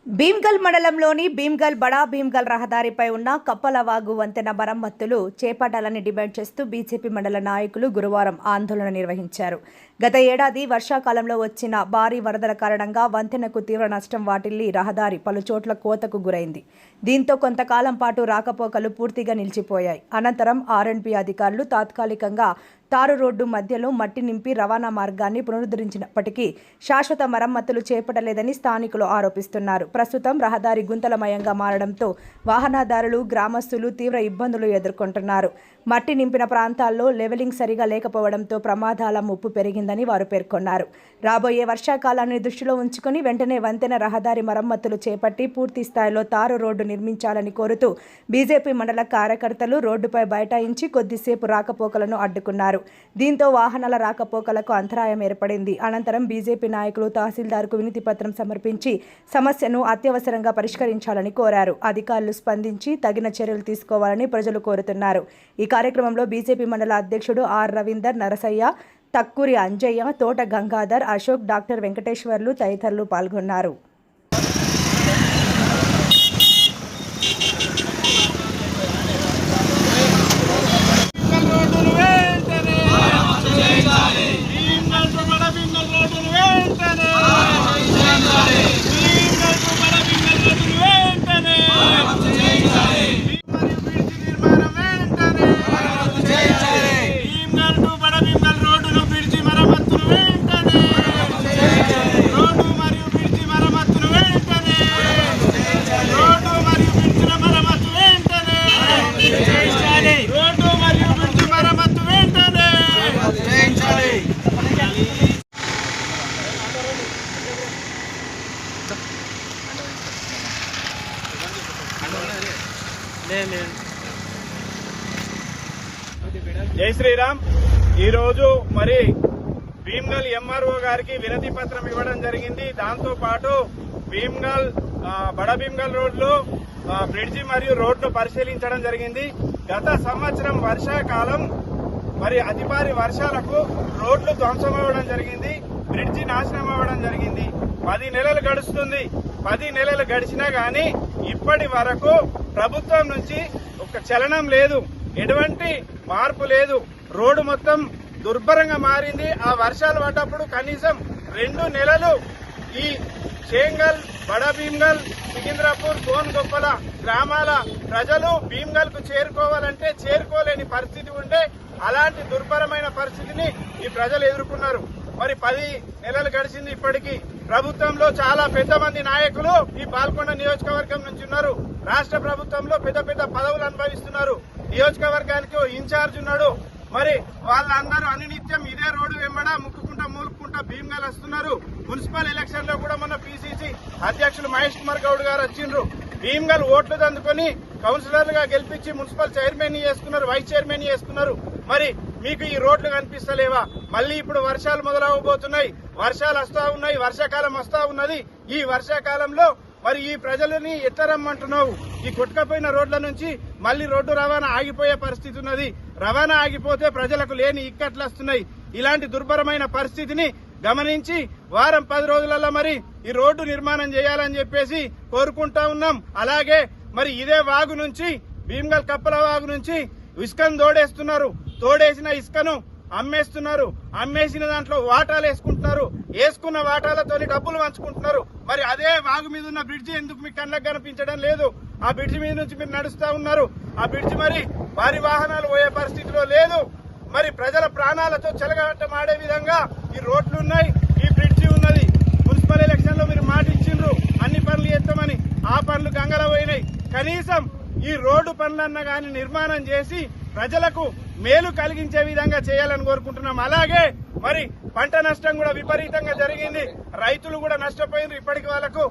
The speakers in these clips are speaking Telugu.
భీమ్గల్ మండలంలోని భీమ్గల్ బడా భీమ్గల్ రహదారిపై ఉన్న కప్పలవాగు వంతెన మరమ్మతులు చేపట్టాలని డిమాండ్ చేస్తూ బీజేపీ మండల నాయకులు గురువారం ఆందోళన నిర్వహించారు. గత ఏడాది వర్షాకాలంలో వచ్చిన భారీ వరదల కారణంగా వంతెనకు తీవ్ర నష్టం వాటిల్లి రహదారి పలుచోట్ల కోతకు గురైంది. దీంతో కొంతకాలం పాటు రాకపోకలు పూర్తిగా నిలిచిపోయాయి. అనంతరం ఆర్ఎండ్బీ అధికారులు తాత్కాలికంగా తారు రోడ్డు మధ్యలో మట్టి నింపి రవాణా మార్గాన్ని పునరుద్ధరించినప్పటికీ శాశ్వత మరమ్మతులు చేపట్టలేదని స్థానికులు ఆరోపిస్తున్నారు. ప్రస్తుతం రహదారి గుంతలమయంగా మారడంతో వాహనదారులు, గ్రామస్తులు తీవ్ర ఇబ్బందులు ఎదుర్కొంటున్నారు. మట్టి నింపిన ప్రాంతాల్లో లెవెలింగ్ సరిగా లేకపోవడంతో ప్రమాదాల ముప్పు పెరిగిందని వారు పేర్కొన్నారు. రాబోయే వర్షాకాలాన్ని దృష్టిలో ఉంచుకుని వెంటనే వంతెన రహదారి మరమ్మతులు చేపట్టి పూర్తి స్థాయిలో తారు రోడ్డు నిర్మించాలని కోరుతూ బీజేపీ మండల కార్యకర్తలు రోడ్డుపై బైఠాయించి కొద్దిసేపు రాకపోకలను అడ్డుకున్నారు. దీంతో వాహనాల రాకపోకలకు అంతరాయం ఏర్పడింది. అనంతరం బీజేపీ నాయకులు తహసీల్దార్కు వినతి పత్రం సమర్పించి సమస్యను అత్యవసరంగా పరిష్కరించాలని కోరారు. అధికారులు స్పందించి తగిన చర్యలు తీసుకోవాలని ప్రజలు కోరుతున్నారు. ఈ కార్యక్రమంలో బీజేపీ మండల అధ్యక్షుడు ఆర్ రవీందర్, నరసయ్య, తక్కూరి అంజయ్య, తోట గంగాధర్, అశోక్, డాక్టర్ వెంకటేశ్వర్లు తదితరులు పాల్గొన్నారు. జై శ్రీరామ్. ఈరోజు మరి భీమ్గల్ ఎంఆర్ఓ గారికి వినతి పత్రం ఇవ్వడం జరిగింది. దాంతో పాటు భీమ్గల్ బడా భీమ్గల్ రోడ్లు బ్రిడ్జి మరియు రోడ్లు పరిశీలించడం జరిగింది. గత సంవత్సరం వర్షాకాలం మరి అతి భారీ వర్షాలకు రోడ్లు ధ్వంసమవ్వడం జరిగింది, బ్రిడ్జి నాశనం అవ్వడం జరిగింది. 10 నెలలు గడుస్తుంది. 10 నెలలు గడిచినా గానీ ఇప్పటి వరకు ప్రభుత్వం నుంచి ఒక చలనం లేదు, ఎటువంటి మార్పు లేదు. రోడ్డు మొత్తం దుర్భరంగా మారింది. ఆ వర్షాలు పడ్డప్పుడు కనీసం 2 నెలలు ఈ చేంగల్, బడా భీమ్గల్, సికింద్రాపూర్, గోన్గొప్పల గ్రామాల ప్రజలు భీమ్గల్ కు చేరుకోవాలంటే చేరుకోలేని పరిస్థితి ఉండే. అలాంటి దుర్భరమైన పరిస్థితిని ఈ ప్రజలు ఎదుర్కొన్నారు. మరి 10 నెలలు గడిచింది. ఇప్పటికీ ప్రభుత్వంలో చాలా పెద్ద మంది నాయకులు ఈ పాల్గొండ నియోజకవర్గం నుంచి ఉన్నారు. రాష్ట్ర ప్రభుత్వంలో పెద్ద పెద్ద పదవులు అనుభవిస్తున్నారు. నియోజకవర్గానికి ఇన్ఛార్జ్ ఉన్నాడు. మరి వాళ్ళందరూ అనినిత్యం ఇదే రోడ్డు వెంబడ ముక్కుకుంటా మూలుకుంటా భీమ్గల్ వస్తున్నారు. మున్సిపల్ ఎలక్షన్ లో కూడా మొన్న పిసిసి అధ్యక్షులు మహేష్ కుమార్ గౌడ్ గారు వచ్చిండ్రు. భీమ్గల్ ఓట్లు దందుకొని కౌన్సిలర్లుగా గెలిపించి మున్సిపల్ చైర్మన్ చేసుకున్నారు, వైస్ చైర్మన్ చేసుకున్నారు. మరి మీకు ఈ రోడ్లు కనిపిస్తలేవా? మళ్ళీ ఇప్పుడు వర్షాలు మొదలవబోతున్నాయి, వర్షాలు వస్తా ఉన్నాయి, వర్షాకాలం వస్తా ఉన్నది. ఈ వర్షాకాలంలో మరి ఈ ప్రజలని ఎట్లా రమ్మంటున్నావు? ఈ కొట్టుకపోయిన రోడ్ల నుంచి మళ్లీ రోడ్డు రవాణా ఆగిపోయే పరిస్థితి ఉన్నది. రవాణా ఆగిపోతే ప్రజలకు లేని ఇక్కట్లు వస్తున్నాయి. ఇలాంటి దుర్భరమైన పరిస్థితిని గమనించి వారం 10 రోజులలో మరి ఈ రోడ్డు నిర్మాణం చేయాలని చెప్పేసి కోరుకుంటా ఉన్నాం. అలాగే మరి ఇదే వాగు నుంచి భీమ్గల్ కప్పల వాగు నుంచి ఇసుకను తోడేస్తున్నారు. తోడేసిన ఇసుకను అమ్మేస్తున్నారు. అమ్మేసిన దాంట్లో వాటాలు వేసుకుంటున్నారు. వేసుకున్న వాటాలతోని డబ్బులు పంచుకుంటున్నారు. మరి అదే వాగు మీద ఉన్న బ్రిడ్జి ఎందుకు మీ కళ్ళకు కనిపించడం లేదు? ఆ బ్రిడ్జి మీద నుంచి మీరు నడుస్తా ఉన్నారు. ఆ బ్రిడ్జి మరి భారీ వాహనాలు పోయే పరిస్థితిలో లేదు. మరి ప్రజల ప్రాణాలతో చెలగాటమాడే విధంగా ఈ రోడ్లు ఉన్నాయి, ఈ బ్రిడ్జి ఉన్నది. మున్సిపల్ ఎలక్షన్ లో మీరు మాట ఇచ్చిండ్రు అన్ని పనులు చేస్తామని. ఆ పనులు గంగల పోయినాయి. కనీసం ఈ రోడ్డు పనులన్నా గాని నిర్మాణం చేసి ప్రజలకు మేలు కలిగించే విధంగా చేయాలని కోరుకుంటున్నాం. అలాగే మరి పంట నష్టం కూడా విపరీతంగా జరిగింది. రైతులు కూడా నష్టపోయింది. ఇప్పటికి వాళ్ళకు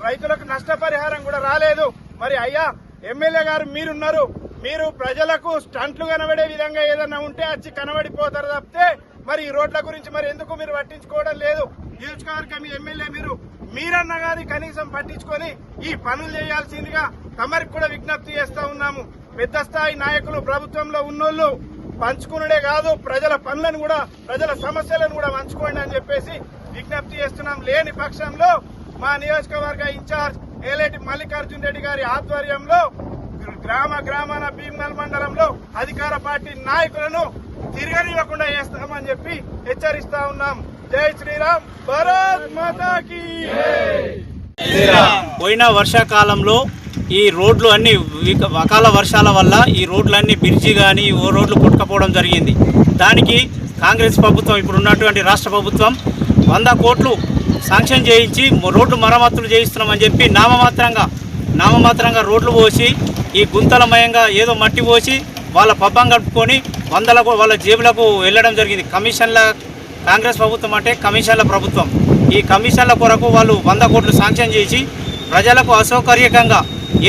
రైతులకు నష్టపరిహారం కూడా రాలేదు. మరి అయ్యా ఎమ్మెల్యే గారు మీరున్నారు, మీరు ప్రజలకు స్టంట్లు కనబడే విధంగా ఏదన్నా ఉంటే వచ్చి కనబడిపోతారు తప్పితే మరి ఈ రోడ్ల గురించి మరి ఎందుకు మీరు పట్టించుకోవడం లేదు? నియోజకవర్గం ఎమ్మెల్యే మీరన్నా కానీ కనీసం పట్టించుకొని ఈ పనులు చేయాల్సిందిగా తమరికి కూడా విజ్ఞప్తి చేస్తా ఉన్నాము. పెద్ద స్థాయి నాయకులు ప్రభుత్వంలో ఉన్నోళ్లు పంచుకునుడే కాదు, ప్రజల పనులను కూడా, ప్రజల సమస్యలను కూడా పంచుకోండి అని చెప్పేసి విజ్ఞప్తి చేస్తున్నాం. లేని పక్షంలో మా నియోజకవర్గ ఇన్ఛార్జ్ ఏలేటి మల్లికార్జున్ రెడ్డి గారి ఆధ్వర్యంలో గ్రామాన భీమ్గల్ మండలంలో అధికార పార్టీ నాయకులను తిరగనివ్వకుండా చేస్తామని చెప్పి హెచ్చరిస్తా ఉన్నాం. జై శ్రీరామ్, భారత్ మాతాకి. పోయిన వర్షాకాలంలో ఈ రోడ్లు అన్ని అకాల వర్షాల వల్ల ఈ రోడ్లన్నీ బ్రిడ్జి కానీ ఓ రోడ్లు కొట్టుకపోవడం జరిగింది. దానికి కాంగ్రెస్ ప్రభుత్వం, ఇప్పుడు ఉన్నటువంటి రాష్ట్ర ప్రభుత్వం 100 కోట్లు శాంక్షన్ చేయించి రోడ్లు మరమ్మతులు చేయిస్తున్నామని చెప్పి నామమాత్రంగా రోడ్లు పోసి ఈ గుంతలమయంగా ఏదో మట్టి పోసి వాళ్ళ పబ్బం గడుపుకొని వాళ్ళ జేబులకు వెళ్ళడం జరిగింది. కాంగ్రెస్ ప్రభుత్వం అంటే కమిషన్ల ప్రభుత్వం. ఈ కమిషన్ల కొరకు వాళ్ళు 100 కోట్లు శాంక్షన్ చేసి ప్రజలకు అసౌకర్యకంగా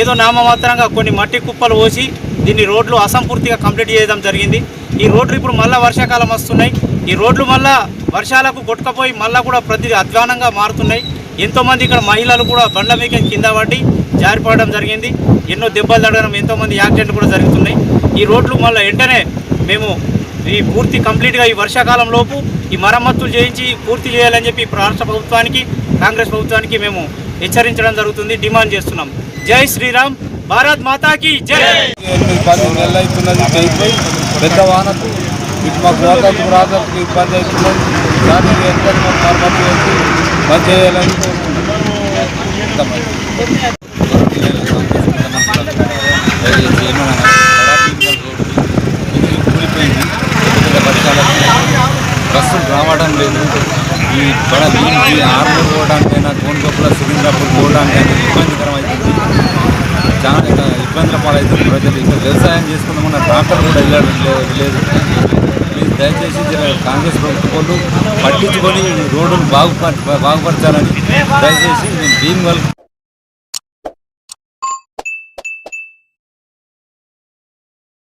ఏదో నామమాత్రంగా కొన్ని మట్టి కుప్పలు పోసి దీన్ని రోడ్లు అసంపూర్తిగా కంప్లీట్ చేయడం జరిగింది. ఈ రోడ్లు ఇప్పుడు మళ్ళీ వర్షాకాలం వస్తున్నాయి. ఈ రోడ్లు మళ్ళా వర్షాలకు కొట్టుకపోయి మళ్ళీ కూడా ప్రతి అధ్వానంగా మారుతున్నాయి. ఎంతోమంది ఇక్కడ మహిళలు కూడా బండ్ల మీద కింద పడి జారిపడడం జరిగింది. ఎన్నో దెబ్బలు తగ్గడం, ఎంతోమంది యాక్సిడెంట్లు కూడా జరుగుతున్నాయి. ఈ రోడ్లు మళ్ళీ వెంటనే మేము ఈ పూర్తి కంప్లీట్గా ఈ వర్షాకాలం లోపు ఈ మరమ్మతులు చేయించి పూర్తి చేయాలని చెప్పి రాష్ట్ర ప్రభుత్వానికి, కాంగ్రెస్ ప్రభుత్వానికి మేము హెచ్చరించడం జరుగుతుంది, డిమాండ్ చేస్తున్నాం. జై శ్రీరామ్, భారత్ మాతాకి జై. 8-10 నెలలు అవుతున్నది చేయిపోయి పెద్ద వానకు ఇటు మాకు వాతావరణం రాజకు ఇబ్బంది అవుతున్నది. దాన్ని ఎంతని మాకు మరమ్మతు చేసి బంద్ చేయాలని కూలిపోయింది. బస్సులు రావడం లేదు. ఈ ఆర్మూర్ పోవడానికైనా గోన్గోపుల సికింద్రాపూర్ పోవడానికైనా ఇబ్బందికరం అవుతుంది. చాలా ఇబ్బందుల పాలవుతుంది ప్రజలు. ఇక్కడ వ్యవసాయం చేసుకుందామన్న ట్రాక్టర్ కూడా వెళ్ళడం లేదు. ప్లీజ్ దయచేసి కాంగ్రెస్ ప్రభుత్వం పట్టించుకొని రోడ్డును బాగుపరచాలని దయచేసి నేను భీమ్గల్